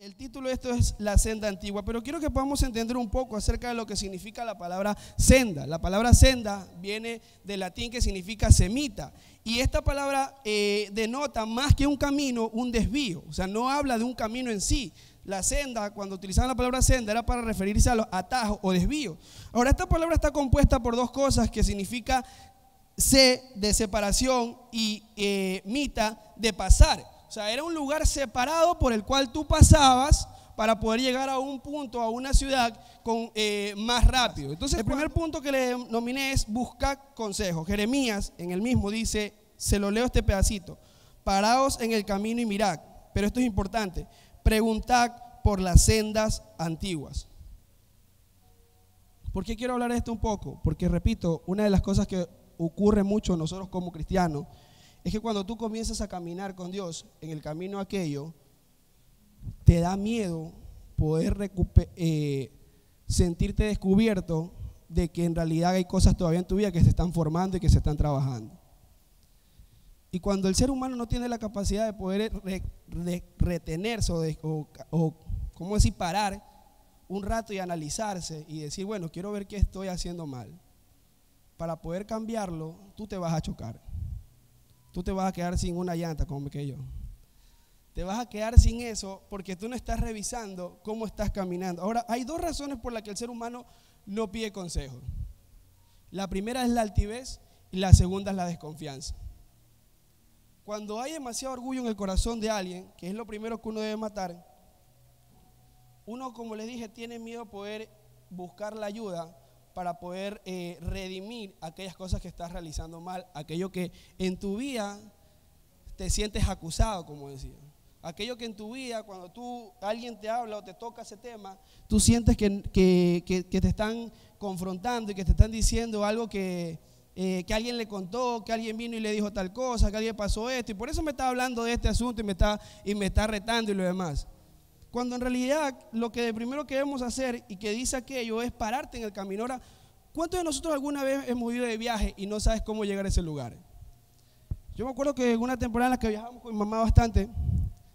El título de esto es La Senda Antigua, pero quiero que podamos entender un poco acerca de lo que significa la palabra senda. La palabra senda viene del latín que significa semita, y esta palabra denota más que un camino, un desvío. O sea, no habla de un camino en sí. La senda, cuando utilizaban la palabra senda, era para referirse a los atajos o desvíos. Ahora, esta palabra está compuesta por dos cosas que significa se de separación y mita de pasar. O sea, era un lugar separado por el cual tú pasabas para poder llegar a un punto, a una ciudad más rápido. Entonces, el primer punto que le nominé es buscar consejo. Jeremías en el mismo dice, se lo leo este pedacito: paraos en el camino y mirad. Pero esto es importante: preguntad por las sendas antiguas. ¿Por qué quiero hablar de esto un poco? Porque, repito, una de las cosas que ocurre mucho nosotros como cristianos es que cuando tú comienzas a caminar con Dios en el camino aquello, te da miedo poder sentirte descubierto de que en realidad hay cosas todavía en tu vida que se están formando y que se están trabajando. Y cuando el ser humano no tiene la capacidad de poder retenerse o ¿cómo decir? Parar un rato y analizarse y decir, bueno, quiero ver qué estoy haciendo mal, para poder cambiarlo, tú te vas a chocar. Tú te vas a quedar sin una llanta, como me quedé yo. Te vas a quedar sin eso porque tú no estás revisando cómo estás caminando. Ahora, hay dos razones por las que el ser humano no pide consejo. La primera es la altivez y la segunda es la desconfianza. Cuando hay demasiado orgullo en el corazón de alguien, que es lo primero que uno debe matar, uno, como les dije, tiene miedo a poder buscar la ayuda para poder redimir aquellas cosas que estás realizando mal, aquello que en tu vida te sientes acusado, como decía. Aquello que en tu vida, cuando alguien te habla o te toca ese tema, tú sientes que te están confrontando y que te están diciendo algo que alguien le contó, que alguien vino y le dijo tal cosa, que alguien pasó esto, y por eso me está hablando de este asunto y me está retando y lo demás. Cuando en realidad lo que de primero que debemos hacer y que dice aquello es pararte en el camino. Ahora, ¿cuántos de nosotros alguna vez hemos ido de viaje y no sabes cómo llegar a ese lugar? Yo me acuerdo que en una temporada en la que viajábamos con mi mamá bastante,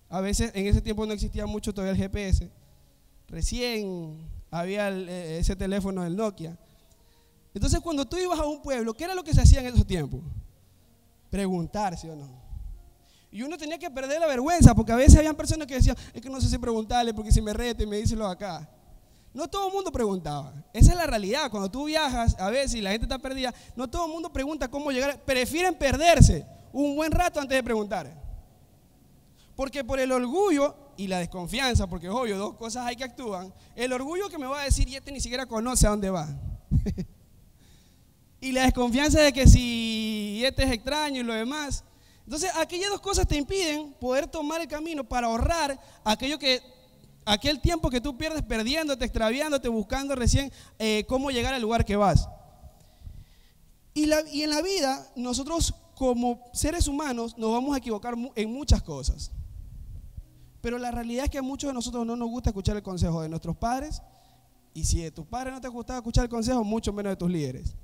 a veces en ese tiempo no existía mucho todavía el GPS, recién había ese teléfono del Nokia. Entonces, cuando tú ibas a un pueblo, ¿qué era lo que se hacía en esos tiempos? Preguntar, ¿sí o no? Y uno tenía que perder la vergüenza, porque a veces habían personas que decían, es que no sé si preguntarle, porque si me rete y me dicen lo acá. No todo el mundo preguntaba. Esa es la realidad. Cuando tú viajas, a veces, y la gente está perdida, no todo el mundo pregunta cómo llegar. Prefieren perderse un buen rato antes de preguntar. Porque por el orgullo y la desconfianza, porque es obvio, dos cosas hay que actúan. El orgullo que me va a decir, y este ni siquiera conoce a dónde va. Y la desconfianza de que si este es extraño y lo demás. Entonces, aquellas dos cosas te impiden poder tomar el camino para ahorrar aquel tiempo que tú pierdes perdiéndote, extraviándote, buscando recién cómo llegar al lugar que vas. Y en la vida, nosotros como seres humanos nos vamos a equivocar en muchas cosas. Pero la realidad es que a muchos de nosotros no nos gusta escuchar el consejo de nuestros padres. Y si de tus padres no te gustaba escuchar el consejo, mucho menos de tus líderes.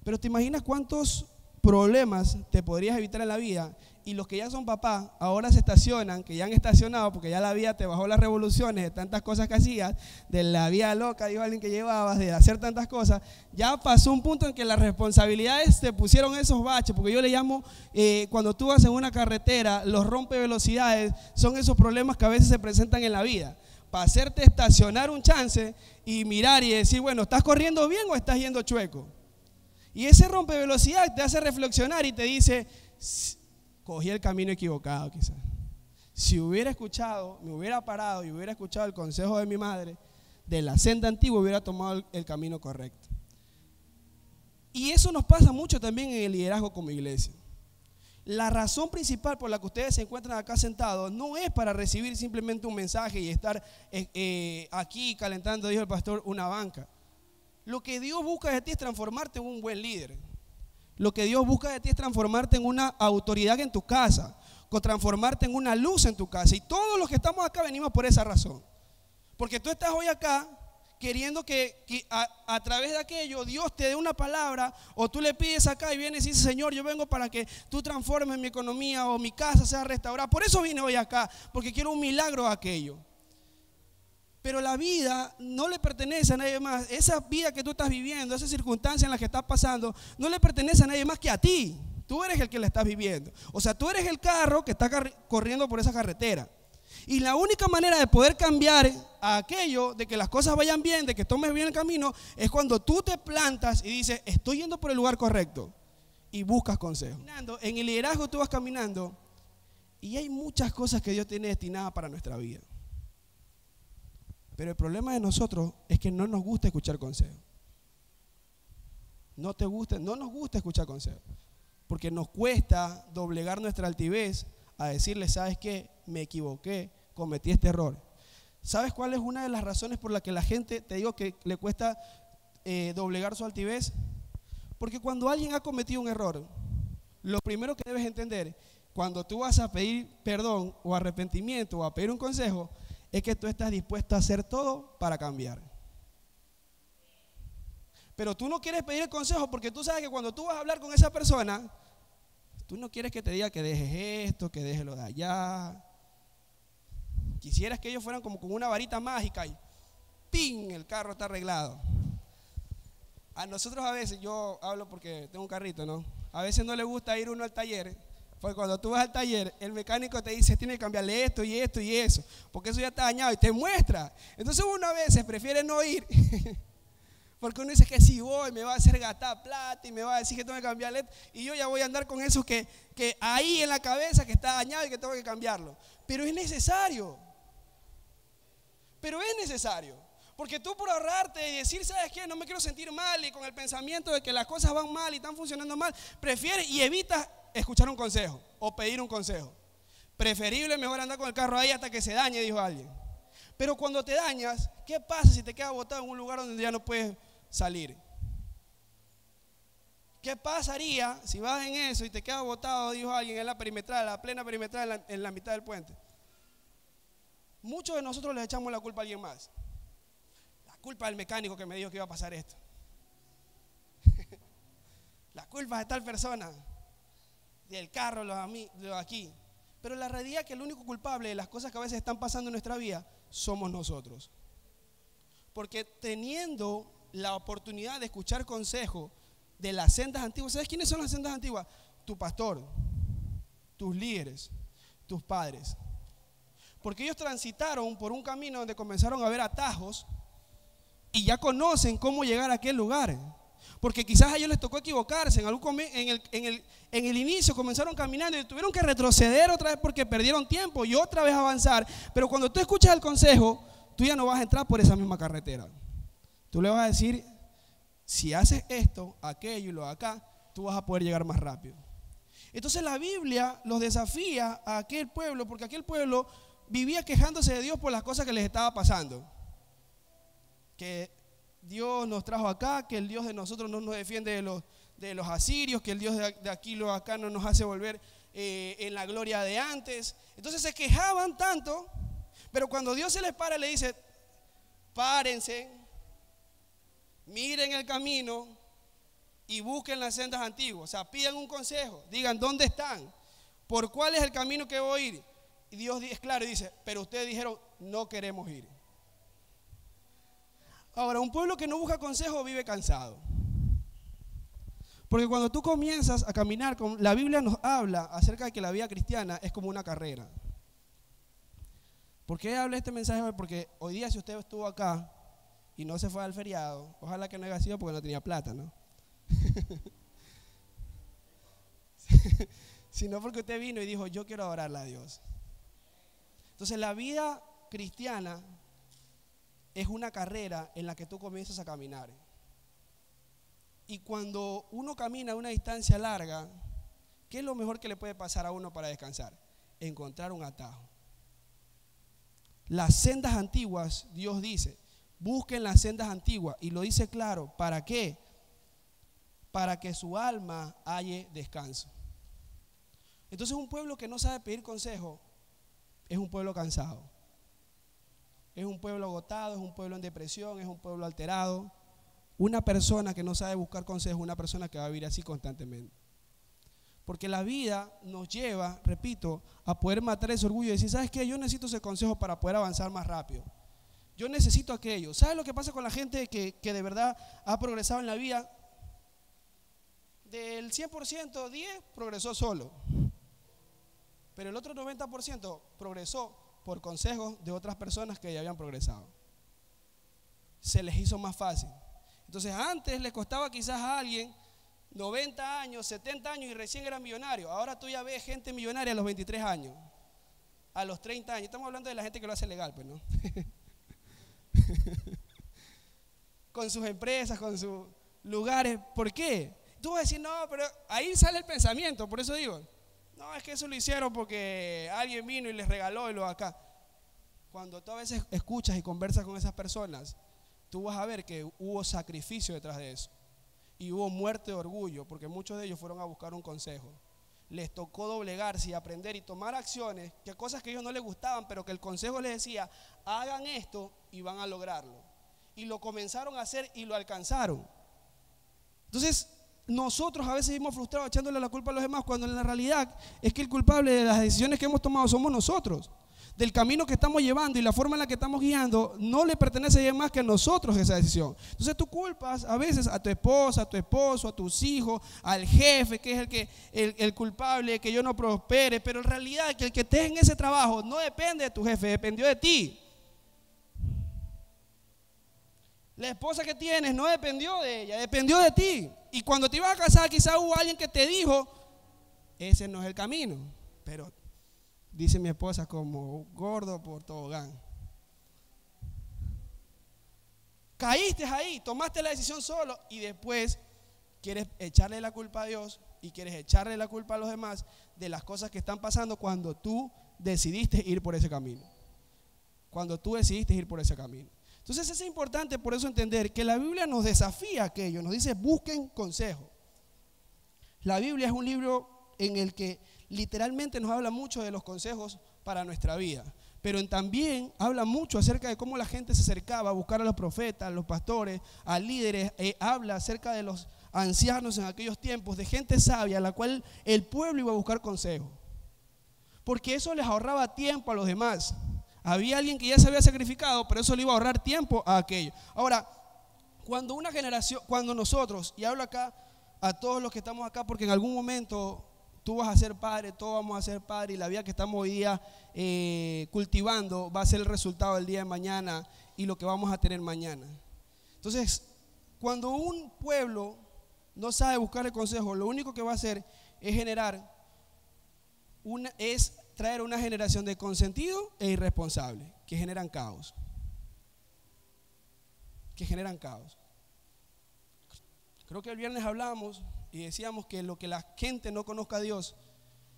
Pero ¿te imaginas cuántos problemas te podrías evitar en la vida? Y los que ya son papás ahora se estacionan, que ya han estacionado porque ya la vida te bajó las revoluciones de tantas cosas que hacías, de la vida loca, dijo alguien que llevabas, de hacer tantas cosas. Ya pasó un punto en que las responsabilidades te pusieron esos baches, porque yo le llamo, cuando tú vas en una carretera, los rompevelocidades son esos problemas que a veces se presentan en la vida, para hacerte estacionar un chance y mirar y decir, bueno, ¿estás corriendo bien o estás yendo chueco? Y ese rompevelocidad te hace reflexionar y te dice, cogí el camino equivocado quizás. Si hubiera escuchado, me hubiera parado y hubiera escuchado el consejo de mi madre, de la senda antigua, hubiera tomado el camino correcto. Y eso nos pasa mucho también en el liderazgo como iglesia. La razón principal por la que ustedes se encuentran acá sentados no es para recibir simplemente un mensaje y estar aquí calentando, dijo el pastor, una banca. Lo que Dios busca de ti es transformarte en un buen líder. Lo que Dios busca de ti es transformarte en una autoridad en tu casa, transformarte en una luz en tu casa. Y todos los que estamos acá venimos por esa razón. Porque tú estás hoy acá queriendo que a través de aquello Dios te dé una palabra, o tú le pides acá y vienes y dices: Señor, yo vengo para que tú transformes mi economía o mi casa sea restaurada. Por eso vine hoy acá, porque quiero un milagro a aquello. Pero la vida no le pertenece a nadie más. Esa vida que tú estás viviendo, esa circunstancia en la que estás pasando, no le pertenece a nadie más que a ti. Tú eres el que la estás viviendo. O sea, tú eres el carro que está corriendo por esa carretera. Y la única manera de poder cambiar a aquello, de que las cosas vayan bien, de que tomes bien el camino, es cuando tú te plantas y dices: estoy yendo por el lugar correcto, y buscas consejo. En el liderazgo tú vas caminando y hay muchas cosas que Dios tiene destinadas para nuestra vida. Pero el problema de nosotros es que no nos gusta escuchar consejos. No nos gusta escuchar consejos, porque nos cuesta doblegar nuestra altivez a decirle: ¿sabes qué? Me equivoqué, cometí este error. ¿Sabes cuál es una de las razones por la que la gente, te digo, que le cuesta doblegar su altivez? Porque cuando alguien ha cometido un error, lo primero que debes entender, cuando tú vas a pedir perdón o arrepentimiento o a pedir un consejo, es que tú estás dispuesto a hacer todo para cambiar. Pero tú no quieres pedir el consejo porque tú sabes que cuando tú vas a hablar con esa persona, tú no quieres que te diga que dejes esto, que dejes lo de allá. Quisieras que ellos fueran como con una varita mágica y ¡ping! El carro está arreglado. A nosotros a veces, yo hablo porque tengo un carrito, ¿no? A veces no le gusta ir uno al taller, porque cuando tú vas al taller, el mecánico te dice: tiene que cambiarle esto y esto y eso, porque eso ya está dañado, y te muestra. Entonces uno a veces prefiere no ir, porque uno dice que si voy me va a hacer gastar plata y me va a decir que tengo que cambiarle esto, y yo ya voy a andar con eso que ahí en la cabeza que está dañado y que tengo que cambiarlo. Pero es necesario. Porque tú, por ahorrarte y decir: ¿sabes qué? No me quiero sentir mal, y con el pensamiento de que las cosas van mal y están funcionando mal, prefieres y evitas escuchar un consejo o pedir un consejo. Preferible, mejor andar con el carro ahí hasta que se dañe, dijo alguien. Pero cuando te dañas, ¿qué pasa si te quedas botado en un lugar donde ya no puedes salir? ¿Qué pasaría si vas en eso y te quedas botado, dijo alguien, en la perimetral, la plena perimetral, en la mitad del puente? Muchos de nosotros les echamos la culpa a alguien más. La culpa del mecánico que me dijo que iba a pasar esto. La culpa de tal persona, del carro, los aquí. Pero la realidad es que el único culpable de las cosas que a veces están pasando en nuestra vida somos nosotros. Porque teniendo la oportunidad de escuchar consejos de las sendas antiguas, ¿sabes quiénes son las sendas antiguas? Tu pastor, tus líderes, tus padres. Porque ellos transitaron por un camino donde comenzaron a ver atajos y ya conocen cómo llegar a aquel lugar. Porque quizás a ellos les tocó equivocarse. En el inicio comenzaron caminando y tuvieron que retroceder otra vez porque perdieron tiempo y otra vez avanzar. Pero cuando tú escuchas el consejo, tú ya no vas a entrar por esa misma carretera. Tú le vas a decir: si haces esto, aquello y lo de acá, tú vas a poder llegar más rápido. Entonces la Biblia los desafía a aquel pueblo, porque aquel pueblo vivía quejándose de Dios por las cosas que les estaba pasando. Que Dios nos trajo acá, que el Dios de nosotros no nos defiende de los asirios, que el Dios de aquí, lo acá, no nos hace volver en la gloria de antes. Entonces se quejaban tanto, pero cuando Dios se les para, le dice: párense, miren el camino y busquen las sendas antiguas. O sea, pidan un consejo, digan: ¿dónde están? ¿Por cuál es el camino que voy a ir? Y Dios es claro y dice: pero ustedes dijeron: no queremos ir. Ahora, un pueblo que no busca consejo vive cansado. Porque cuando tú comienzas a caminar, la Biblia nos habla acerca de que la vida cristiana es como una carrera. ¿Por qué habla este mensaje hoy? Porque hoy día, si usted estuvo acá y no se fue al feriado, ojalá que no haya sido porque no tenía plata, ¿no? Sino porque usted vino y dijo: yo quiero adorarle a Dios. Entonces la vida cristiana es una carrera en la que tú comienzas a caminar. Y cuando uno camina a una distancia larga, ¿qué es lo mejor que le puede pasar a uno para descansar? Encontrar un atajo. Las sendas antiguas, Dios dice: busquen las sendas antiguas, y lo dice claro. ¿Para qué? Para que su alma halle descanso. Entonces un pueblo que no sabe pedir consejo es un pueblo cansado. Es un pueblo agotado, es un pueblo en depresión, es un pueblo alterado. Una persona que no sabe buscar consejos es una persona que va a vivir así constantemente. Porque la vida nos lleva, repito, a poder matar ese orgullo y decir, ¿sabes qué? Yo necesito ese consejo para poder avanzar más rápido. Yo necesito aquello. ¿Sabes lo que pasa con la gente que de verdad ha progresado en la vida? Del 100%, 10 progresó solo. Pero el otro 90% progresó por consejos de otras personas que ya habían progresado. Se les hizo más fácil. Entonces antes le costaba quizás a alguien 90 años, 70 años y recién era millonario. Ahora tú ya ves gente millonaria a los 23 años, a los 30 años. Estamos hablando de la gente que lo hace legal, pues, ¿no? Con sus empresas, con sus lugares. ¿Por qué? Tú vas a decir, no, pero ahí sale el pensamiento. Por eso digo, no, es que eso lo hicieron porque alguien vino y les regaló y lo acá. Cuando tú a veces escuchas y conversas con esas personas, tú vas a ver que hubo sacrificio detrás de eso. Y hubo muerte de orgullo, porque muchos de ellos fueron a buscar un consejo. Les tocó doblegarse y aprender y tomar acciones, que cosas que a ellos no les gustaban, pero que el consejo les decía, hagan esto y van a lograrlo. Y lo comenzaron a hacer y lo alcanzaron. Entonces, nosotros a veces vivimos frustrados echándole la culpa a los demás, cuando en la realidad es que el culpable de las decisiones que hemos tomado somos nosotros. Del camino que estamos llevando y la forma en la que estamos guiando no le pertenece a más que a nosotros esa decisión. Entonces tú culpas a veces a tu esposa, a tu esposo, a tus hijos, al jefe que es el culpable, que yo no prospere, pero en realidad que el que estés en ese trabajo no depende de tu jefe, dependió de ti. La esposa que tienes no dependió de ella, dependió de ti. Y cuando te ibas a casar quizás hubo alguien que te dijo, ese no es el camino, pero dice mi esposa, como gordo por tobogán. Caíste ahí, tomaste la decisión solo y después quieres echarle la culpa a Dios y quieres echarle la culpa a los demás de las cosas que están pasando cuando tú decidiste ir por ese camino. Cuando tú decidiste ir por ese camino. Entonces es importante por eso entender que la Biblia nos desafía a aquello, nos dice busquen consejo. La Biblia es un libro en el que literalmente nos habla mucho de los consejos para nuestra vida, pero también habla mucho acerca de cómo la gente se acercaba a buscar a los profetas, a los pastores, a líderes, habla acerca de los ancianos en aquellos tiempos, de gente sabia a la cual el pueblo iba a buscar consejo, porque eso les ahorraba tiempo a los demás. Había alguien que ya se había sacrificado, pero eso le iba a ahorrar tiempo a aquello. Ahora, cuando una generación, cuando nosotros, y hablo acá a todos los que estamos acá, porque en algún momento tú vas a ser padre, todos vamos a ser padre, y la vida que estamos hoy día cultivando va a ser el resultado del día de mañana y lo que vamos a tener mañana. Entonces, cuando un pueblo no sabe buscar el consejo, lo único que va a hacer es traer una generación de consentido e irresponsable que generan caos. Creo que el viernes hablamos y decíamos que lo que la gente no conozca a Dios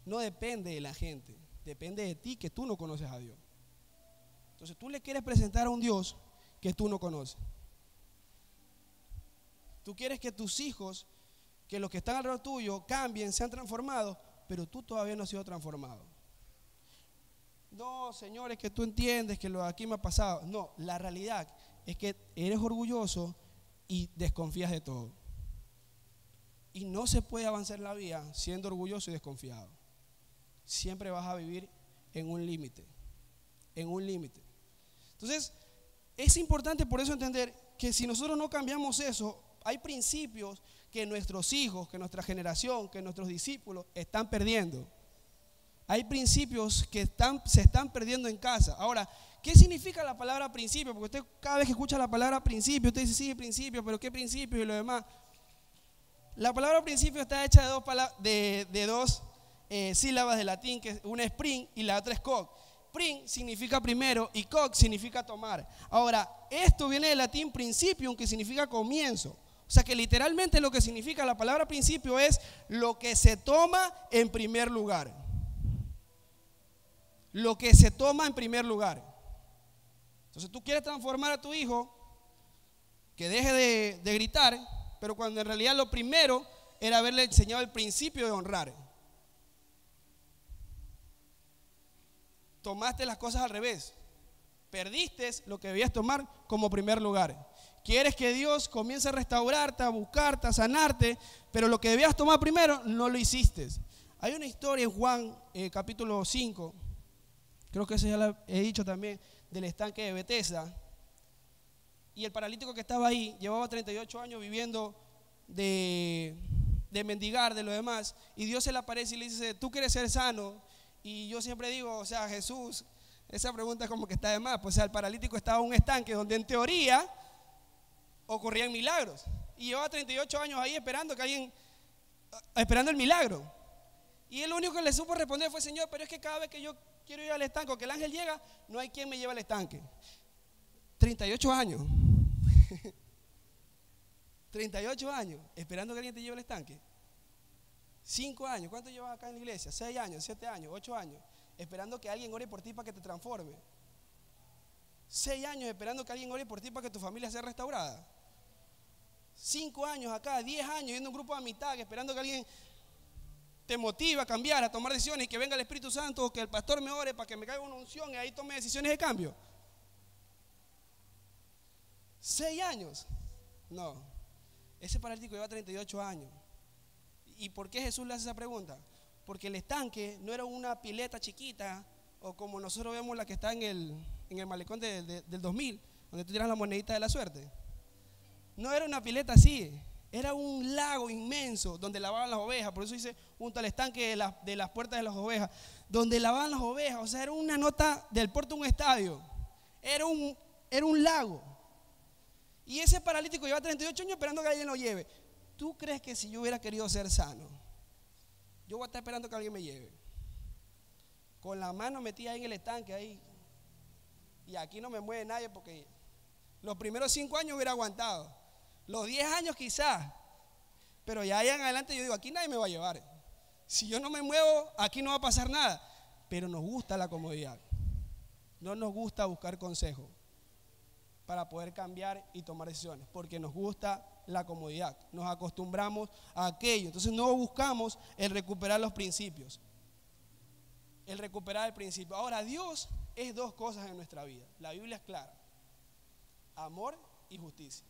no depende de la gente, depende de ti, que tú no conoces a Dios. Entonces tú le quieres presentar a un Dios que tú no conoces. Tú quieres que tus hijos, que los que están alrededor tuyo cambien, sean transformados, pero tú todavía no has sido transformado. No, señores, que tú entiendes que lo de aquí me ha pasado. No, la realidad es que eres orgulloso y desconfías de todo. Y no se puede avanzar en la vida siendo orgulloso y desconfiado. Siempre vas a vivir en un límite. Entonces, es importante por eso entender que si nosotros no cambiamos eso, hay principios que nuestros hijos, que nuestra generación, que nuestros discípulos están perdiendo. Hay principios que se están perdiendo en casa. Ahora, ¿qué significa la palabra principio? Porque usted cada vez que escucha la palabra principio, usted dice, sí, principio, pero ¿qué principio? Y lo demás. La palabra principio está hecha de dos sílabas de latín, que una es prim y la otra es coc. Prim significa primero y coc significa tomar. Ahora, esto viene del latín principium, que significa comienzo. O sea que literalmente lo que significa la palabra principio es lo que se toma en primer lugar. Lo que se toma en primer lugar. Entonces tú quieres transformar a tu hijo que deje de gritar, pero cuando en realidad lo primero era haberle enseñado el principio de honrar. Tomaste las cosas al revés. Perdiste lo que debías tomar como primer lugar. Quieres que Dios comience a restaurarte, a buscarte, a sanarte, pero lo que debías tomar primero no lo hiciste. Hay una historia en Juan capítulo 5, creo que eso ya lo he dicho también, del estanque de Betesda. Y el paralítico que estaba ahí llevaba 38 años viviendo de mendigar, de lo demás, y Dios se le aparece y le dice, tú quieres ser sano. Y yo siempre digo, o sea, Jesús, esa pregunta es como que está de más, pues o sea, el paralítico estaba en un estanque donde en teoría ocurrían milagros, y llevaba 38 años ahí esperando el milagro, y el único que le supo responder fue, Señor, pero es que cada vez que yo quiero ir al estanque o que el ángel llega, no hay quien me lleve al estanque. 38 años 38 años esperando que alguien te lleve al estanque. 5 años, ¿cuánto llevas acá en la iglesia? 6 años, 7 años, 8 años esperando que alguien ore por ti para que te transforme. 6 años esperando que alguien ore por ti para que tu familia sea restaurada. 5 años acá, 10 años viendo un grupo de amistad esperando que alguien te motive a cambiar, a tomar decisiones, y que venga el Espíritu Santo o que el pastor me ore para que me caiga una unción y ahí tome decisiones de cambio. 6 años. No, ese paralítico lleva 38 años. ¿Y por qué Jesús le hace esa pregunta? Porque el estanque no era una pileta chiquita o como nosotros vemos la que está en el malecón del 2000, donde tú tiras la monedita de la suerte. No era una pileta así, era un lago inmenso donde lavaban las ovejas. Por eso dice junto al estanque de las puertas de las ovejas, donde lavaban las ovejas. O sea, era una nota del puerto de un estadio. Era un lago. Y ese paralítico lleva 38 años esperando que alguien lo lleve. ¿Tú crees que si yo hubiera querido ser sano, yo voy a estar esperando que alguien me lleve? Con la mano metida ahí en el estanque ahí, y aquí no me mueve nadie, porque los primeros 5 años hubiera aguantado, los 10 años quizás, pero ya allá en adelante yo digo, aquí nadie me va a llevar. Si yo no me muevo, aquí no va a pasar nada. Pero nos gusta la comodidad, no nos gusta buscar consejo para poder cambiar y tomar decisiones, porque nos gusta la comodidad, nos acostumbramos a aquello. Entonces no buscamos el recuperar los principios, el recuperar el principio. Ahora, Dios es 2 cosas en nuestra vida, la Biblia es clara: amor y justicia.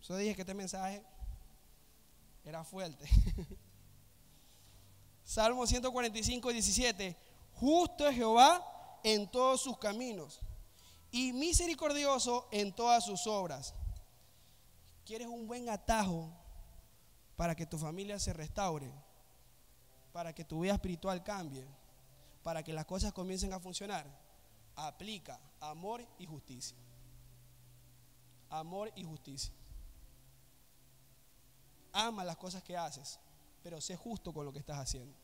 Yo dije que este mensaje era fuerte. Salmo 145, 17: justo es Jehová en todos sus caminos y misericordioso en todas sus obras. ¿Quieres un buen atajo para que tu familia se restaure, para que tu vida espiritual cambie, para que las cosas comiencen a funcionar? Aplica amor y justicia. Amor y justicia. Ama las cosas que haces, pero sé justo con lo que estás haciendo.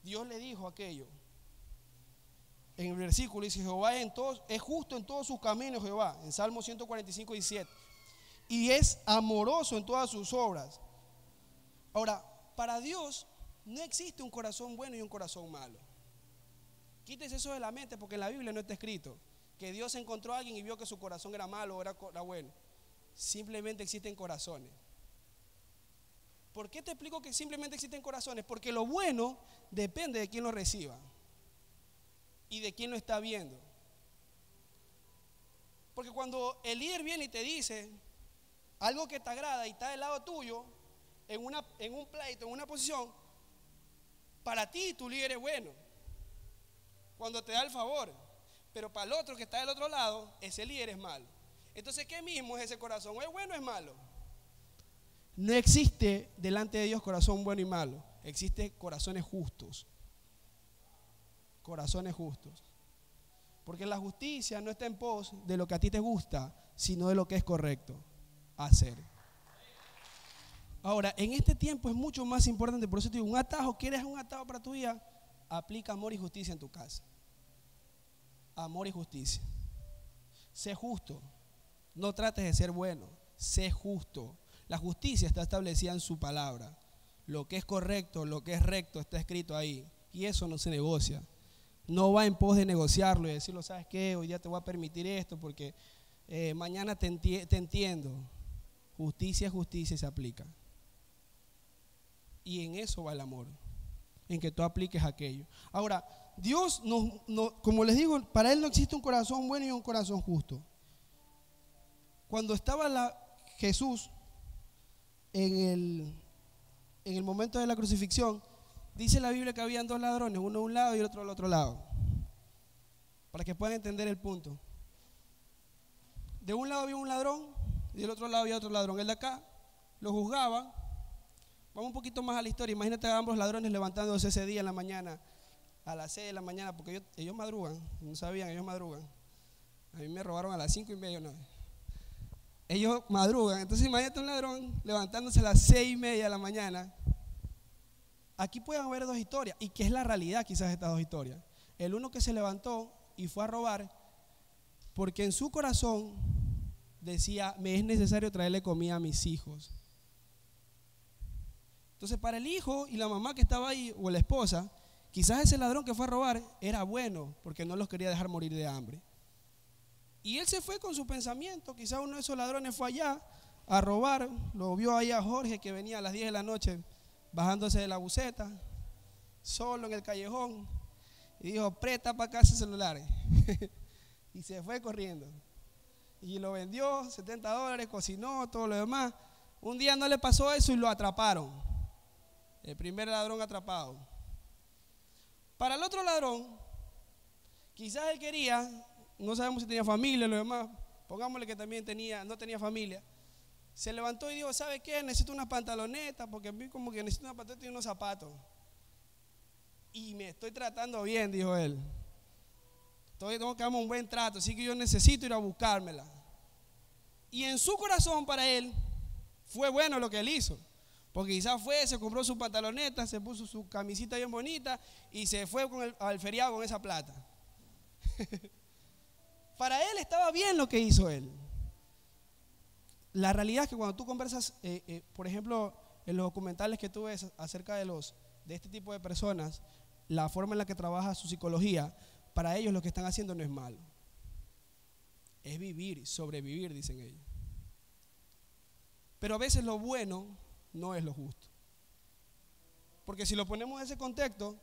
Dios le dijo aquello. En el versículo dice: Jehová es justo en todos sus caminos, Jehová, en Salmo 145, 17, y es amoroso en todas sus obras. Ahora, para Dios no existe un corazón bueno y un corazón malo. Quítese eso de la mente, porque en la Biblia no está escrito que Dios encontró a alguien y vio que su corazón era malo o era bueno. Simplemente existen corazones. ¿Por qué te explico que simplemente existen corazones? Porque lo bueno depende de quién lo reciba y de quién lo está viendo. Porque cuando el líder viene y te dice algo que te agrada y está del lado tuyo, en un pleito, en una posición, para ti tu líder es bueno cuando te da el favor, pero para el otro que está del otro lado, ese líder es malo. Entonces, ¿qué mismo es ese corazón? ¿Es bueno o es malo? No existe delante de Dios corazón bueno y malo. Existen corazones justos. Corazones justos. Porque la justicia no está en pos de lo que a ti te gusta, sino de lo que es correcto hacer. Ahora, en este tiempo es mucho más importante, por eso te digo, un atajo, ¿quieres un atajo para tu vida? Aplica amor y justicia en tu casa. Amor y justicia. Sé justo. No trates de ser bueno. Sé justo. La justicia está establecida en su palabra. Lo que es correcto, lo que es recto está escrito ahí. Y eso no se negocia. No va en pos de negociarlo y decirlo, ¿sabes qué? Hoy día te voy a permitir esto porque mañana te entiendo. Justicia es justicia y se aplica. Y en eso va el amor. en que tú apliques aquello. Ahora, Dios, como les digo, para Él no existe un corazón bueno y un corazón justo. Cuando estaba Jesús en el momento de la crucifixión, dice la Biblia que habían dos ladrones, uno a un lado y el otro al otro lado, para que puedan entender el punto. De un lado había un ladrón y del otro lado había otro ladrón. El de acá lo juzgaban. Vamos un poquito más a la historia. Imagínate a ambos ladrones levantándose ese día en la mañana, a las 6 de la mañana, porque ellos madrugan, no sabían, ellos madrugan. A mí me robaron a las 5:30 una vez. Ellos madrugan, entonces imagínate un ladrón levantándose a las 6:30 de la mañana. Aquí pueden haber dos historias, y que es la realidad quizás de estas dos historias. El uno que se levantó y fue a robar, porque en su corazón decía, me es necesario traerle comida a mis hijos. Entonces para el hijo y la mamá que estaba ahí, o la esposa, quizás ese ladrón que fue a robar era bueno, porque no los quería dejar morir de hambre. Y él se fue con su pensamiento. Quizás uno de esos ladrones fue allá a robar, lo vio ahí a Jorge que venía a las 10 de la noche bajándose de la buseta, solo en el callejón, y dijo, presta para acá ese celular. Y se fue corriendo. Y lo vendió, $70, cocinó, todo lo demás. Un día no le pasó eso y lo atraparon. El primer ladrón atrapado. Para el otro ladrón, quizás él quería, no sabemos si tenía familia o lo demás, pongámosle que también no tenía familia. Se levantó y dijo, ¿sabe qué? Necesito unas pantalonetas, porque a mí como que necesito una pantaloneta y unos zapatos. Y me estoy tratando bien, dijo él. Tengo que darme un buen trato, así que yo necesito ir a buscármela. Y en su corazón para él fue bueno lo que él hizo. Porque quizás fue, se compró su pantaloneta, se puso su camisita bien bonita y se fue al feriado con esa plata. Para él estaba bien lo que hizo él. La realidad es que cuando tú conversas, por ejemplo, en los documentales que tú ves acerca de este tipo de personas, la forma en la que trabaja su psicología, para ellos lo que están haciendo no es malo. Es vivir, sobrevivir, dicen ellos. Pero a veces lo bueno no es lo justo. Porque si lo ponemos en ese contexto,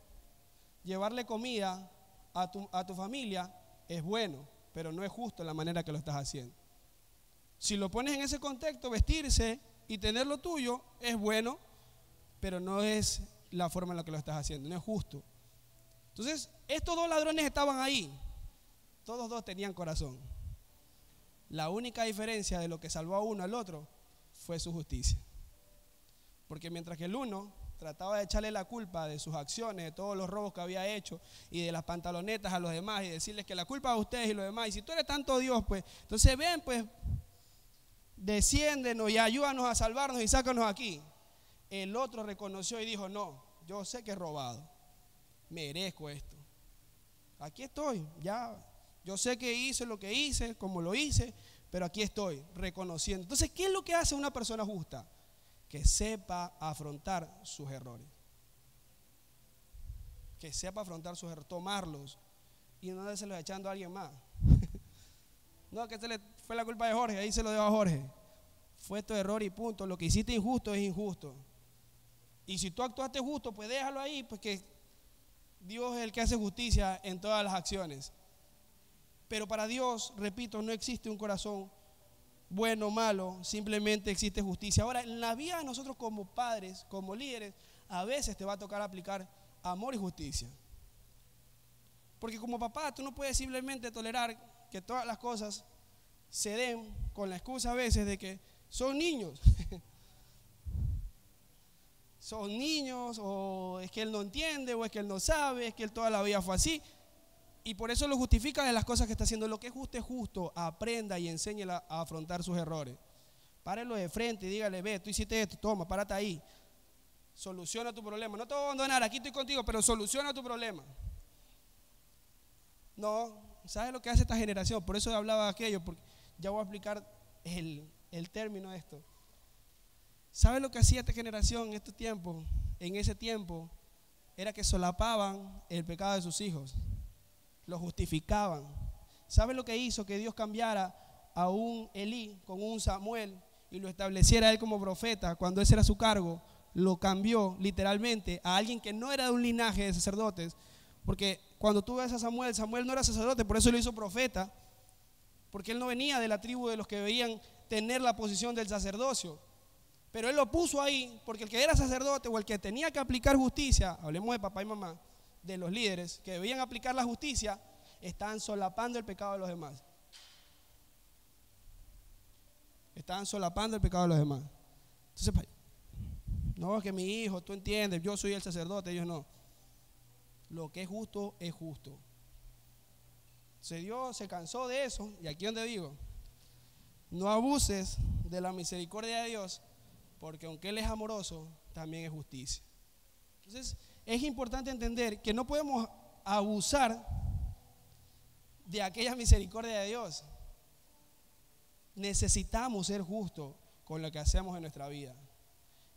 llevarle comida a tu familia es bueno, pero no es justo la manera que lo estás haciendo. Si lo pones en ese contexto, vestirse y tener lo tuyo es bueno, pero no es la forma en la que lo estás haciendo, no es justo. Entonces, estos dos ladrones estaban ahí, todos dos tenían corazón. La única diferencia de lo que salvó a uno al otro fue su justicia. Porque mientras que el uno trataba de echarle la culpa de sus acciones, de todos los robos que había hecho y de las pantalonetas a los demás y decirles que la culpa es de ustedes y los demás, y si tú eres tanto Dios, pues, entonces ven, pues, desciéndenos y ayúdanos a salvarnos y sácanos aquí. El otro reconoció y dijo, no, yo sé que he robado, merezco esto. Aquí estoy, ya, yo sé que hice lo que hice, como lo hice, pero aquí estoy, reconociendo. Entonces, ¿qué es lo que hace una persona justa? Que sepa afrontar sus errores. Que sepa afrontar sus errores, tomarlos y no dárselos echando a alguien más. No, que fue la culpa de Jorge, ahí se lo dejo a Jorge. Fue tu error y punto. Lo que hiciste injusto es injusto. Y si tú actuaste justo, pues déjalo ahí, porque Dios es el que hace justicia en todas las acciones. Pero para Dios, repito, no existe un corazón bueno o malo, simplemente existe justicia. Ahora, en la vida de nosotros como padres, como líderes, a veces te va a tocar aplicar amor y justicia. Porque como papá, tú no puedes simplemente tolerar que todas las cosas se den con la excusa a veces de que son niños. Son niños, o es que él no entiende, o es que él no sabe, es que él toda la vida fue así. Y por eso lo justifica de las cosas que está haciendo. Lo que es justo, aprenda y enséñela a afrontar sus errores. Párelo de frente y dígale, ve, tú hiciste esto, toma, párate ahí. Soluciona tu problema. No te voy a abandonar, aquí estoy contigo, pero soluciona tu problema. No, ¿sabes lo que hace esta generación? Por eso hablaba de aquello, porque ya voy a explicar el término de esto. ¿Sabes lo que hacía esta generación en estos tiempos? En ese tiempo, era que solapaban el pecado de sus hijos. Lo justificaban. ¿Sabe lo que hizo? Que Dios cambiara a un Elí con un Samuel y lo estableciera a él como profeta cuando ese era su cargo. lo cambió literalmente a alguien que no era de un linaje de sacerdotes, porque cuando tú ves a Samuel, Samuel no era sacerdote, por eso lo hizo profeta, porque él no venía de la tribu de los que veían tener la posición del sacerdocio, pero él lo puso ahí porque el que era sacerdote o el que tenía que aplicar justicia, hablemos de papá y mamá, de los líderes que debían aplicar la justicia, estaban solapando el pecado de los demás. Estaban solapando el pecado de los demás. Entonces, no, que mi hijo, tú entiendes, yo soy el sacerdote, ellos no. Lo que es justo es justo. Dios se cansó de eso, y aquí donde digo, no abuses de la misericordia de Dios, porque aunque Él es amoroso, también es justicia. Entonces, es importante entender que no podemos abusar de aquella misericordia de Dios. Necesitamos ser justos con lo que hacemos en nuestra vida.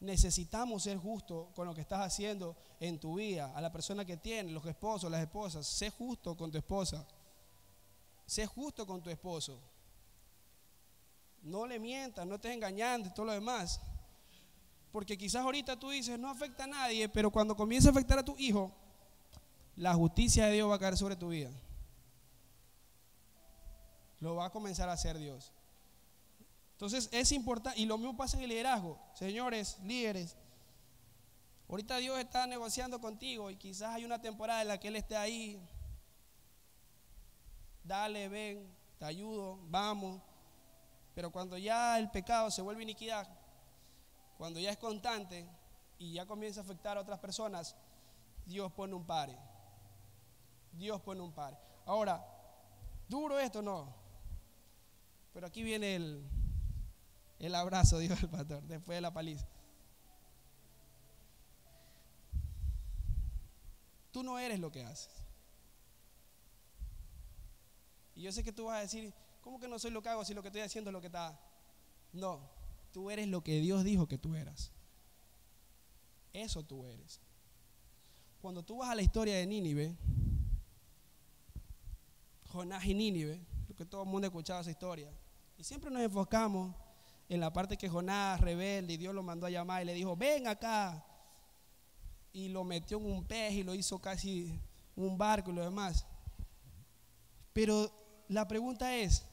Necesitamos ser justos con lo que estás haciendo en tu vida. A la persona que tiene, los esposos, las esposas, sé justo con tu esposa. Sé justo con tu esposo. No le mientas, no estés engañando y todo lo demás. Porque quizás ahorita tú dices, no afecta a nadie, pero cuando comience a afectar a tu hijo, la justicia de Dios va a caer sobre tu vida. Lo va a comenzar a hacer Dios. Entonces es importante, y lo mismo pasa en el liderazgo. Señores, líderes, ahorita Dios está negociando contigo y quizás hay una temporada en la que Él esté ahí. Dale, ven, te ayudo, vamos. Pero cuando ya el pecado se vuelve iniquidad, cuando ya es constante y ya comienza a afectar a otras personas, Dios pone un pare. Dios pone un pare. Ahora, duro esto, no. Pero aquí viene el abrazo, dijo el pastor, después de la paliza. Tú no eres lo que haces. Y yo sé que tú vas a decir, ¿cómo que no soy lo que hago si lo que estoy haciendo es lo que está? No, tú eres lo que Dios dijo que tú eras. Eso tú eres. Cuando tú vas a la historia de Nínive, Jonás y Nínive, lo que todo el mundo ha escuchado esa historia, y siempre nos enfocamos en la parte que Jonás, rebelde, y Dios lo mandó a llamar y le dijo, ven acá, y lo metió en un pez y lo hizo casi un barco y lo demás. Pero la pregunta es,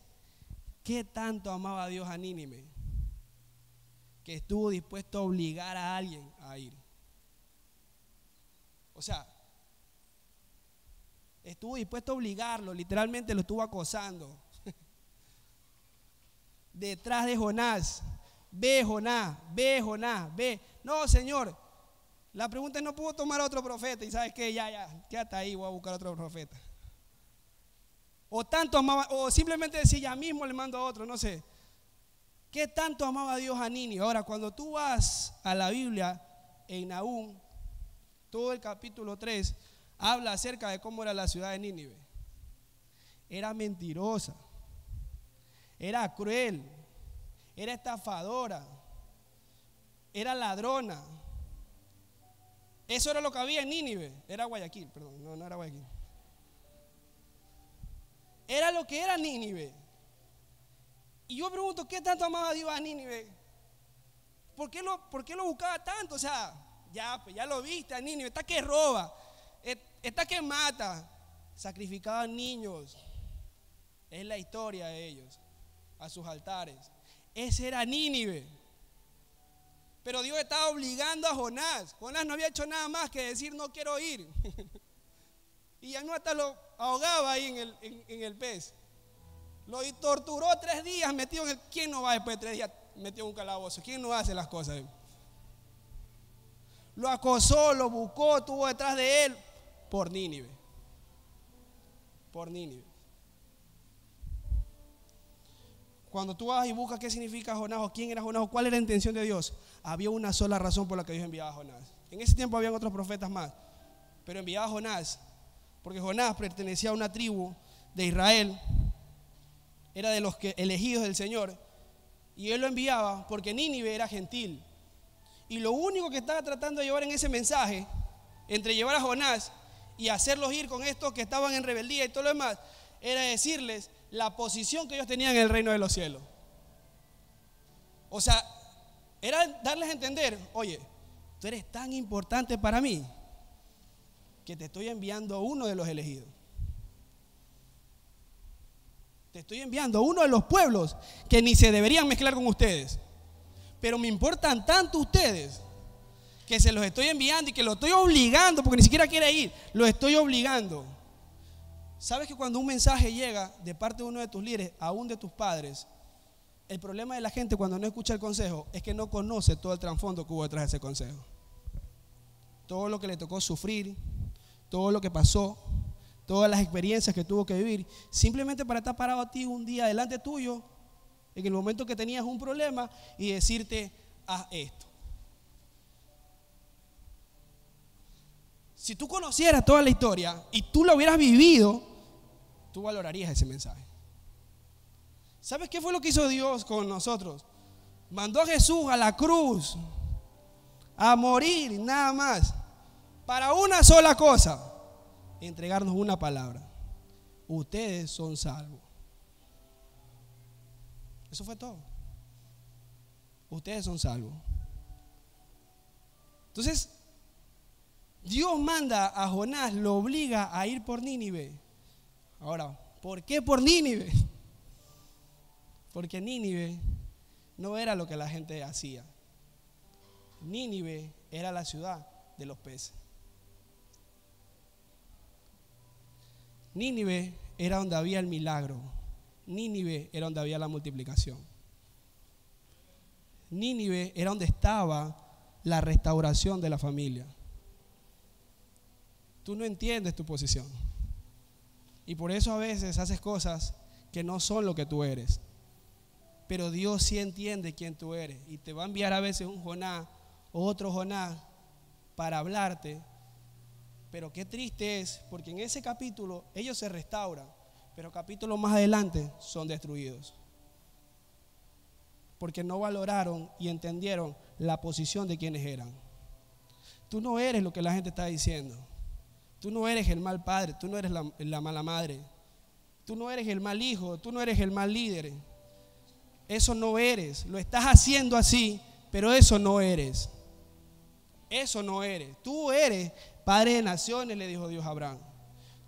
¿qué tanto amaba Dios a Nínive que estuvo dispuesto a obligar a alguien a ir? O sea, estuvo dispuesto a obligarlo, literalmente lo estuvo acosando. Detrás de Jonás, ve Jonás, ve Jonás, ve. No, Señor, la pregunta es, ¿no puedo tomar a otro profeta? Y ¿sabes qué? Ya, quédate ahí, voy a buscar otro profeta. O tanto amaba, o simplemente decir, ya mismo le mando a otro, no sé. ¿Qué tanto amaba Dios a Nínive? Ahora, cuando tú vas a la Biblia, en Nahum, todo el capítulo 3, habla acerca de cómo era la ciudad de Nínive. Era mentirosa, era cruel, era estafadora, era ladrona. Eso era lo que había en Nínive. Era Guayaquil, perdón, no era Guayaquil. Era lo que era Nínive. Y yo pregunto, ¿qué tanto amaba Dios a Nínive? ¿Por qué lo buscaba tanto? O sea, ya lo viste a Nínive, está que roba, está que mata, sacrificaban niños. Es la historia de ellos, a sus altares. Ese era Nínive. Pero Dios estaba obligando a Jonás. Jonás no había hecho nada más que decir, no quiero ir. Y ya no hasta lo ahogaba ahí en el pez. Lo torturó 3 días metido en el... ¿Quién no va después de 3 días metido en un calabozo? ¿Quién no hace las cosas? Lo acosó, lo buscó, estuvo detrás de él por Nínive. Por Nínive. Cuando tú vas y buscas qué significa Jonás o quién era Jonás o cuál era la intención de Dios, había una sola razón por la que Dios enviaba a Jonás. En ese tiempo habían otros profetas más, pero enviaba a Jonás porque Jonás pertenecía a una tribu de Israel, era de los elegidos del Señor, y él lo enviaba porque Nínive era gentil. Y lo único que estaba tratando de llevar en ese mensaje, entre llevar a Jonás y hacerlos ir con estos que estaban en rebeldía y todo lo demás, era decirles la posición que ellos tenían en el reino de los cielos. O sea, era darles a entender, oye, Tú eres tan importante para mí que te estoy enviando a uno de los elegidos. Te estoy enviando a uno de los pueblos que ni se deberían mezclar con ustedes. Pero me importan tanto ustedes que se los estoy enviando y que lo estoy obligando, porque ni siquiera quiere ir, lo estoy obligando. ¿Sabes que cuando un mensaje llega de parte de uno de tus líderes, aún de tus padres, el problema de la gente cuando no escucha el consejo es que no conoce todo el trasfondo que hubo detrás de ese consejo? Todo lo que le tocó sufrir, todo lo que pasó, todas las experiencias que tuvo que vivir, simplemente para estar parado a ti un día delante tuyo, en el momento que tenías un problema, y decirte, haz esto. Si tú conocieras toda la historia y tú lo hubieras vivido, tú valorarías ese mensaje. ¿Sabes qué fue lo que hizo Dios con nosotros? Mandó a Jesús a la cruz a morir nada más para una sola cosa: entregarnos una palabra: ustedes son salvos. Eso fue todo. Ustedes son salvos. Entonces Dios manda a Jonás, lo obliga a ir por Nínive. Ahora, ¿por qué por Nínive? Porque Nínive no era lo que la gente hacía. Nínive era la ciudad de los peces. Nínive era donde había el milagro. Nínive era donde había la multiplicación. Nínive era donde estaba la restauración de la familia. Tú no entiendes tu posición. Y por eso a veces haces cosas que no son lo que tú eres. Pero Dios sí entiende quién tú eres. Y te va a enviar a veces un Jonás o otro Jonás para hablarte. Pero qué triste es, porque en ese capítulo ellos se restauran, pero capítulos más adelante son destruidos. Porque no valoraron y entendieron la posición de quienes eran. Tú no eres lo que la gente está diciendo. Tú no eres el mal padre, tú no eres la mala madre. Tú no eres el mal hijo, tú no eres el mal líder. Eso no eres. Lo estás haciendo así, pero eso no eres. Eso no eres. Tú eres padre de naciones, le dijo Dios a Abraham.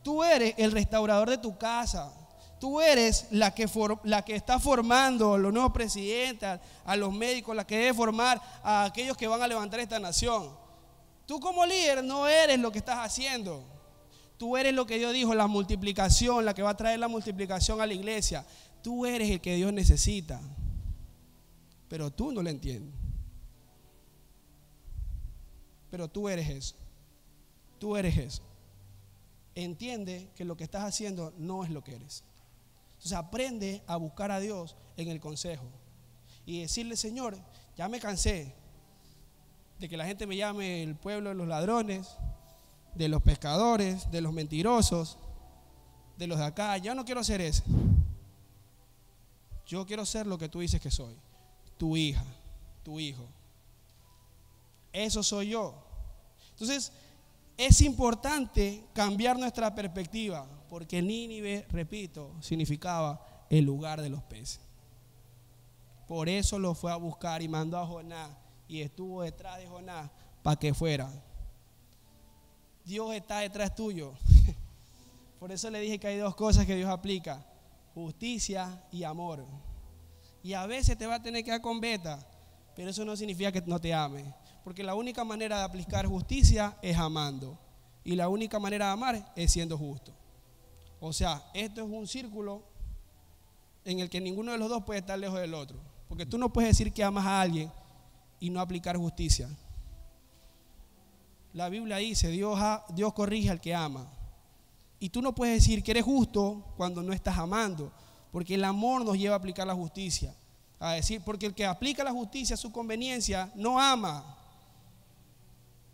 Tú eres el restaurador de tu casa. Tú eres la que está formando a los nuevos presidentes, a los médicos, la que debe formar a aquellos que van a levantar esta nación. Tú como líder no eres lo que estás haciendo. Tú eres lo que Dios dijo, la multiplicación, la que va a traer la multiplicación a la iglesia. Tú eres el que Dios necesita. Pero tú no lo entiendes. Pero tú eres eso. Tú eres eso. Entiende que lo que estás haciendo no es lo que eres. Entonces aprende a buscar a Dios en el consejo y decirle: Señor, ya me cansé de que la gente me llame el pueblo de los ladrones, de los pescadores, de los mentirosos, de los de acá. Ya no quiero ser ese. Yo quiero ser lo que tú dices que soy: tu hija, tu hijo. Eso soy yo. Entonces es importante cambiar nuestra perspectiva, porque Nínive, repito, significaba el lugar de los peces. Por eso lo fue a buscar y mandó a Jonás, y estuvo detrás de Jonás para que fuera. Dios está detrás tuyo. Por eso le dije que hay dos cosas que Dios aplica: justicia y amor. Y a veces te va a tener que dar con beta, pero eso no significa que no te ame. Porque la única manera de aplicar justicia es amando. Y la única manera de amar es siendo justo. O sea, esto es un círculo en el que ninguno de los dos puede estar lejos del otro. Porque tú no puedes decir que amas a alguien y no aplicar justicia. La Biblia dice: Dios corrige al que ama. Y tú no puedes decir que eres justo cuando no estás amando, porque el amor nos lleva a aplicar la justicia. A decir, porque el que aplica la justicia a su conveniencia no ama.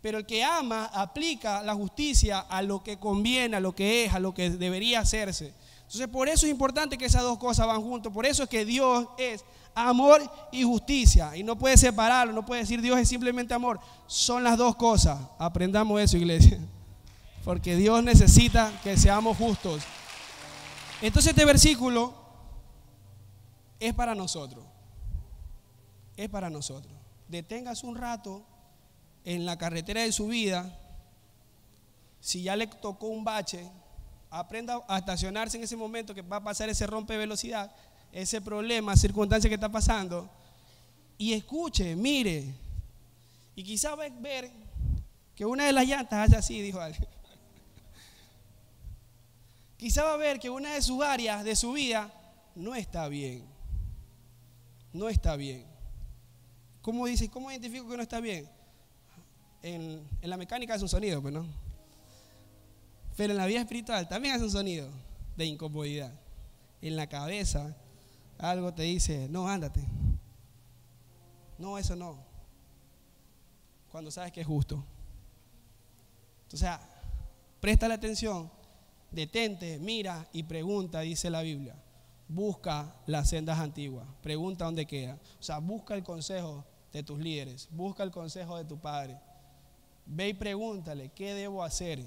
Pero el que ama aplica la justicia a lo que conviene, a lo que es, a lo que debería hacerse. Entonces por eso es importante que esas dos cosas van juntos. Por eso es que Dios es amor y justicia. Y no puede separarlo, no puede decir Dios es simplemente amor. Son las dos cosas. Aprendamos eso, iglesia. Porque Dios necesita que seamos justos. Entonces este versículo es para nosotros. Es para nosotros. Deténgase un rato en la carretera de su vida, si ya le tocó un bache, aprenda a estacionarse en ese momento que va a pasar ese rompe velocidad, ese problema, circunstancia que está pasando, y escuche, mire, y quizá va a ver que una de las llantas hace así, dijo alguien. Quizá va a ver que una de sus áreas de su vida no está bien. No está bien. ¿Cómo dice? ¿Cómo identifico que no está bien? En la mecánica hace un sonido, pues, ¿no? Pero en la vida espiritual también hace un sonido de incomodidad. En la cabeza algo te dice, no, ándate. No, eso no. Cuando sabes que es justo. O sea, préstale atención, detente, mira y pregunta, dice la Biblia. Busca las sendas antiguas, pregunta dónde queda. O sea, busca el consejo de tus líderes, busca el consejo de tu padre. Ve y pregúntale, ¿qué debo hacer?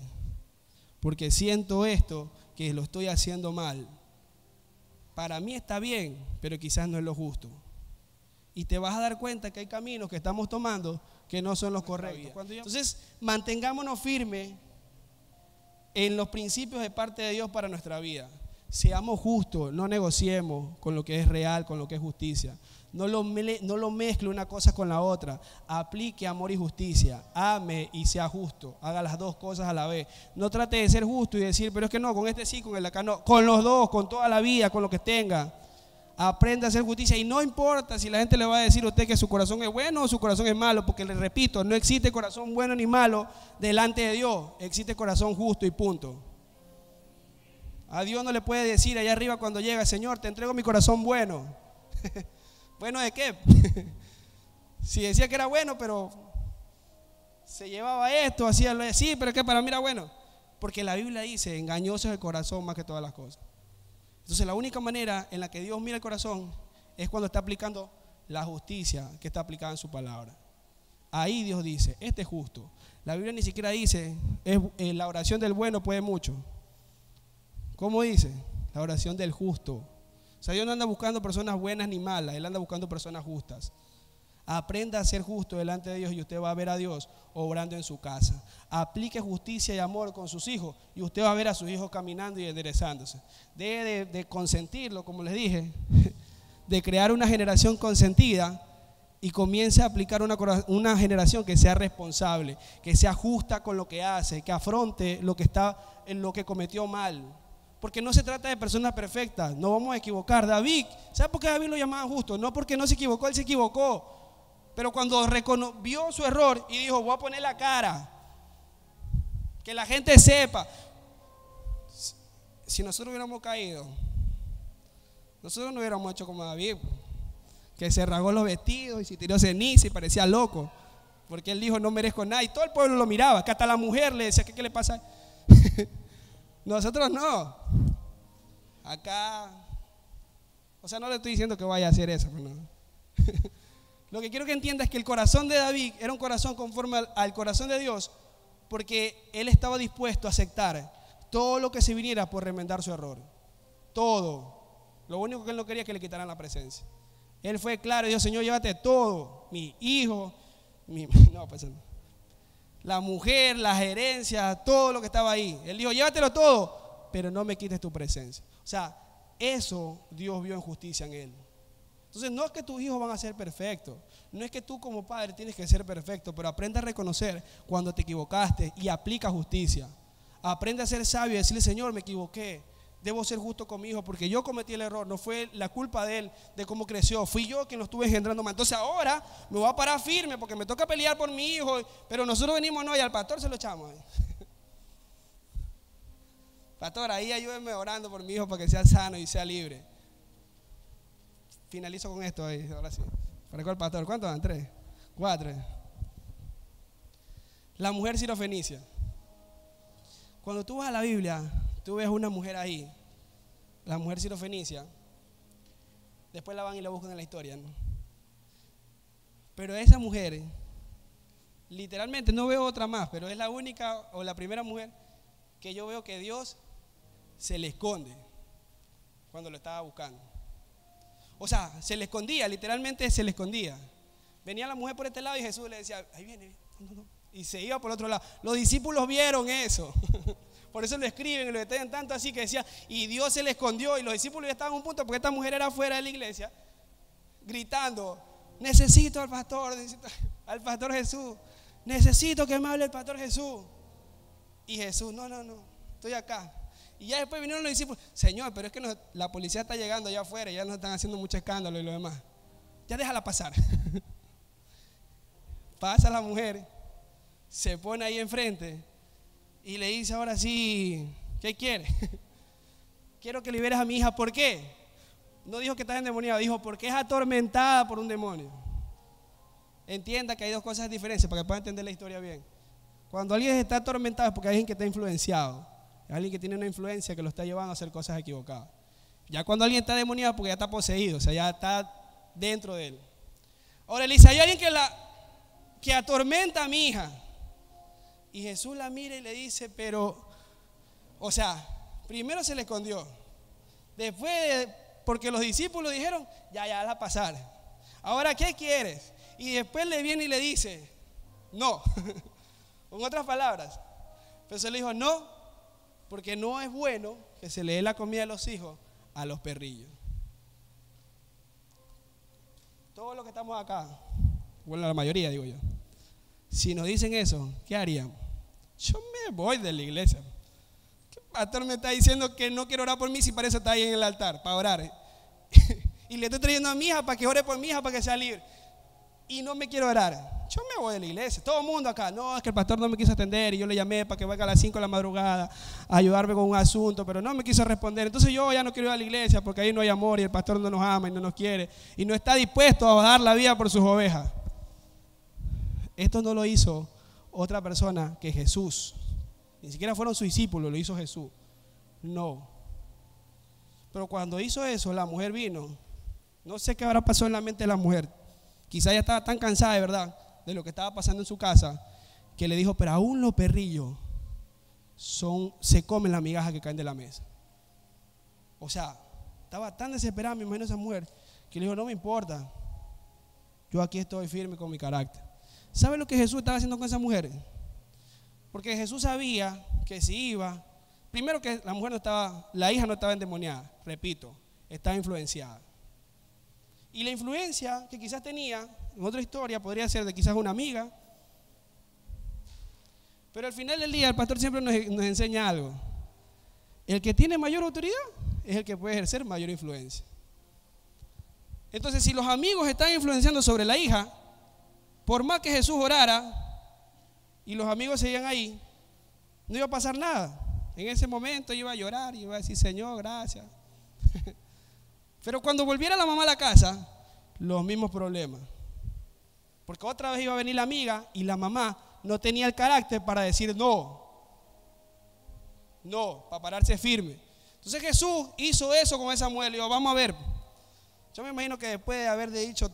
Porque siento esto, que lo estoy haciendo mal. Para mí está bien, pero quizás no es lo justo. Y te vas a dar cuenta que hay caminos que estamos tomando que no son los correctos. Entonces, mantengámonos firmes en los principios de parte de Dios para nuestra vida. Seamos justos, no negociemos con lo que es real, con lo que es justicia. No lo mezcle una cosa con la otra. Aplique amor y justicia. Ame y sea justo. Haga las dos cosas a la vez. No trate de ser justo y decir, pero es que no, con este sí, con el acá no. Con los dos, con toda la vida, con lo que tenga. Aprenda a hacer justicia y no importa si la gente le va a decir a usted que su corazón es bueno o su corazón es malo, porque le repito, no existe corazón bueno ni malo delante de Dios. Existe corazón justo y punto. A Dios no le puede decir allá arriba cuando llega, Señor, te entrego mi corazón bueno. ¿Bueno de qué? Si decía que era bueno, pero se llevaba esto, hacía lo de sí, pero es que para mí era bueno. Porque la Biblia dice, engañoso es el corazón más que todas las cosas. Entonces la única manera en la que Dios mira el corazón es cuando está aplicando la justicia que está aplicada en su palabra. Ahí Dios dice, este es justo. La Biblia ni siquiera dice, la oración del bueno puede mucho. ¿Cómo dice? La oración del justo. O sea, Dios no anda buscando personas buenas ni malas, Él anda buscando personas justas. Aprenda a ser justo delante de Dios y usted va a ver a Dios obrando en su casa. Aplique justicia y amor con sus hijos y usted va a ver a sus hijos caminando y enderezándose. Deje de consentirlo, como les dije, de crear una generación consentida y comience a aplicar una generación que sea responsable, que sea justa con lo que hace, que afronte lo que está en lo que cometió mal. Porque no se trata de personas perfectas, no vamos a equivocar. David, ¿sabe por qué David lo llamaban justo? No porque no se equivocó, él se equivocó. Pero cuando vio su error y dijo, voy a poner la cara, que la gente sepa. Si nosotros hubiéramos caído, nosotros no hubiéramos hecho como David, que se rasgó los vestidos y se tiró ceniza y parecía loco, porque él dijo, no merezco nada, y todo el pueblo lo miraba, que hasta la mujer le decía, ¿qué le pasa? Nosotros no. Acá, o sea, no le estoy diciendo que vaya a hacer eso, pero no. Lo que quiero que entienda es que el corazón de David era un corazón conforme al corazón de Dios, porque él estaba dispuesto a aceptar todo lo que se viniera por remendar su error. Todo. Lo único que él no quería es que le quitaran la presencia. Él fue claro y dijo, Señor, llévate todo, mi hijo, la mujer, las herencias, todo lo que estaba ahí. Él dijo, llévatelo todo, pero no me quites tu presencia. O sea, eso Dios vio en justicia en él. Entonces no es que tus hijos van a ser perfectos, no es que tú como padre tienes que ser perfecto, pero aprende a reconocer cuando te equivocaste y aplica justicia. Aprende a ser sabio y decirle, Señor, me equivoqué, debo ser justo con mi hijo porque yo cometí el error, no fue la culpa de él, de cómo creció, fui yo quien lo estuve engendrando mal. Entonces ahora me voy a parar firme porque me toca pelear por mi hijo, pero nosotros venimos no y al pastor se lo echamos. Pastor, ahí ayúdenme orando por mi hijo para que sea sano y sea libre. Finalizo con esto ahí, ahora sí. ¿Para cuál pastor? ¿Cuántos dan? 3, 4. La mujer sirofenicia. Cuando tú vas a la Biblia, tú ves una mujer ahí, la mujer sirofenicia. Después la van y la buscan en la historia, ¿no? Pero esa mujer, literalmente no veo otra más, pero es la única o la primera mujer que yo veo que Dios se le esconde cuando lo estaba buscando. O sea, se le escondía, literalmente se le escondía. Venía la mujer por este lado y Jesús le decía, ahí viene, no. Y se iba por el otro lado. Los discípulos vieron eso. Por eso lo escriben y lo detallan tanto así que decía, y Dios se le escondió, y los discípulos ya estaban a un punto porque esta mujer era fuera de la iglesia, gritando, necesito al pastor Jesús, necesito que me hable el pastor Jesús. Y Jesús, no, estoy acá. Y ya después vinieron los discípulos, Señor, pero es que la policía está llegando allá afuera, ya nos están haciendo mucho escándalo y lo demás. Ya déjala pasar. Pasa la mujer, se pone ahí enfrente y le dice, ahora sí, ¿qué quiere? Quiero que liberes a mi hija. ¿Por qué? No dijo que está endemoniada, dijo porque es atormentada por un demonio. Entienda que hay dos cosas diferentes para que pueda entender la historia bien. Cuando alguien está atormentado es porque hay alguien que está influenciado, es alguien que tiene una influencia que lo está llevando a hacer cosas equivocadas. Ya cuando alguien está demoniado porque ya está poseído, o sea, ya está dentro de él. Ahora él dice, hay alguien que atormenta a mi hija. Y Jesús la mira y le dice, pero, o sea, primero se le escondió. Después, porque los discípulos dijeron, ya, déjala pasar. Ahora, ¿qué quieres? Y después le viene y le dice, no. Con otras palabras. Pero se le dijo, no, porque no es bueno que se le dé la comida a los hijos a los perrillos. Todos los que estamos acá, bueno, la mayoría digo yo, si nos dicen eso, ¿qué haríamos? Yo me voy de la iglesia. ¿Qué pastor me está diciendo que no quiero orar por mí si para eso está ahí en el altar, para orar? Y le estoy trayendo a mi hija para que ore por mi hija para que sea libre. Y no me quiero orar. Yo me voy de la iglesia. Todo el mundo acá. No, es que el pastor no me quiso atender y yo le llamé para que venga a las 5 de la madrugada a ayudarme con un asunto, pero no me quiso responder. Entonces yo ya no quiero ir a la iglesia porque ahí no hay amor y el pastor no nos ama y no nos quiere y no está dispuesto a dar la vida por sus ovejas. Esto no lo hizo otra persona que Jesús. Ni siquiera fueron sus discípulos, lo hizo Jesús. No. Pero cuando hizo eso, la mujer vino. No sé qué habrá pasado en la mente de la mujer. Quizá ella estaba tan cansada de verdad de lo que estaba pasando en su casa que le dijo, pero aún los perrillos se comen las migajas que caen de la mesa. O sea, estaba tan desesperada, me imagino, esa mujer, que le dijo, no me importa, yo aquí estoy firme con mi carácter. ¿Sabe lo que Jesús estaba haciendo con esa mujer? Porque Jesús sabía que si iba, primero que la hija no estaba endemoniada, repito, estaba influenciada. Y la influencia que quizás tenía, en otra historia, podría ser de quizás una amiga. Pero al final del día el pastor siempre nos enseña algo. El que tiene mayor autoridad es el que puede ejercer mayor influencia. Entonces, si los amigos están influenciando sobre la hija, por más que Jesús orara y los amigos seguían ahí, no iba a pasar nada. En ese momento iba a llorar y iba a decir, Señor, gracias. Pero cuando volviera la mamá a la casa, los mismos problemas. Porque otra vez iba a venir la amiga y la mamá no tenía el carácter para decir no, para pararse firme. Entonces Jesús hizo eso con esa mujer. Le dijo, vamos a ver. Yo me imagino que después de haber dicho,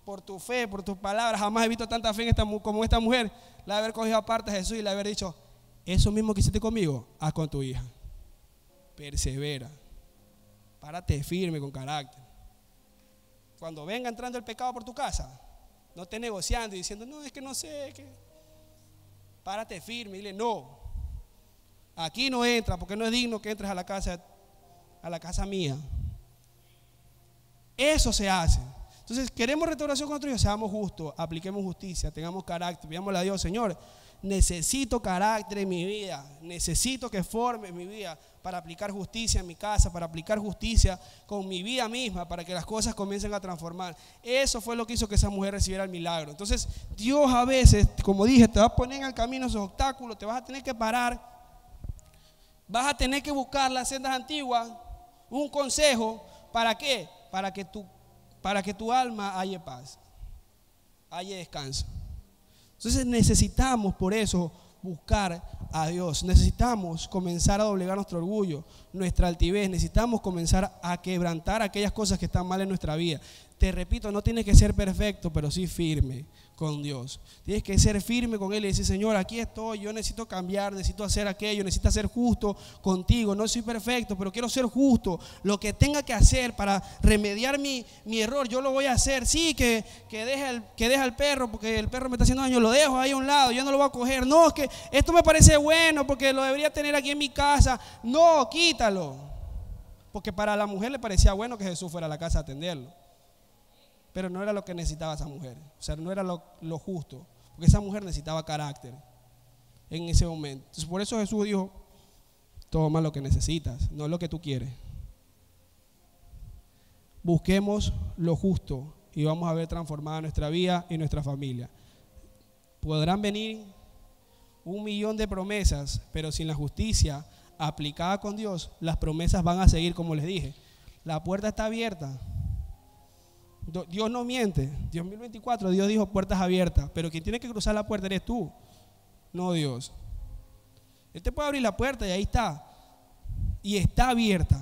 por tu fe, por tus palabras, jamás he visto tanta fe como esta mujer, la de haber cogido aparte a Jesús y le haber dicho, eso mismo que hiciste conmigo, haz con tu hija. Persevera. Párate firme con carácter. Cuando venga entrando el pecado por tu casa, no estés negociando y diciendo, no, es que no sé, párate firme y dile, no, aquí no entra porque no es digno que entres a la casa mía. Eso se hace. Entonces, queremos restauración con nuestros hijos, seamos justos, apliquemos justicia, tengamos carácter, pidámosle a Dios, Señor, necesito carácter en mi vida, necesito que forme mi vida para aplicar justicia en mi casa, para aplicar justicia con mi vida misma, para que las cosas comiencen a transformar. Eso fue lo que hizo que esa mujer recibiera el milagro. Entonces, Dios a veces, como dije, te va a poner en el camino esos obstáculos, te vas a tener que parar, vas a tener que buscar las sendas antiguas, un consejo, ¿para qué? Para que tu alma haya paz, haya descanso. Entonces necesitamos por eso buscar a Dios. Necesitamos comenzar a doblegar nuestro orgullo, nuestra altivez. Necesitamos comenzar a quebrantar aquellas cosas que están mal en nuestra vida. Te repito, no tienes que ser perfecto, pero sí firme, con Dios. Tienes que ser firme con Él y decir, Señor, aquí estoy, yo necesito cambiar, necesito hacer aquello, necesito ser justo contigo. No soy perfecto, pero quiero ser justo. Lo que tenga que hacer para remediar mi error, yo lo voy a hacer. Sí, que deje al perro, porque el perro me está haciendo daño, lo dejo ahí a un lado, yo no lo voy a coger. No, es que esto me parece bueno, porque lo debería tener aquí en mi casa. No, quítalo. Porque para la mujer le parecía bueno que Jesús fuera a la casa a atenderlo. Pero no era lo que necesitaba esa mujer. O sea, no era lo justo. Porque esa mujer necesitaba carácter en ese momento. Entonces, por eso Jesús dijo, toma lo que necesitas, no lo que tú quieres. Busquemos lo justo y vamos a ver transformada nuestra vida y nuestra familia. Podrán venir 1.000.000 de promesas, pero sin la justicia aplicada con Dios, las promesas van a seguir como les dije. La puerta está abierta. Dios no miente. 2024, Dios dijo puertas abiertas, pero quien tiene que cruzar la puerta eres tú, no Dios. Él te puede abrir la puerta y ahí está, y está abierta,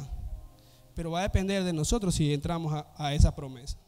pero va a depender de nosotros si entramos a esa promesa.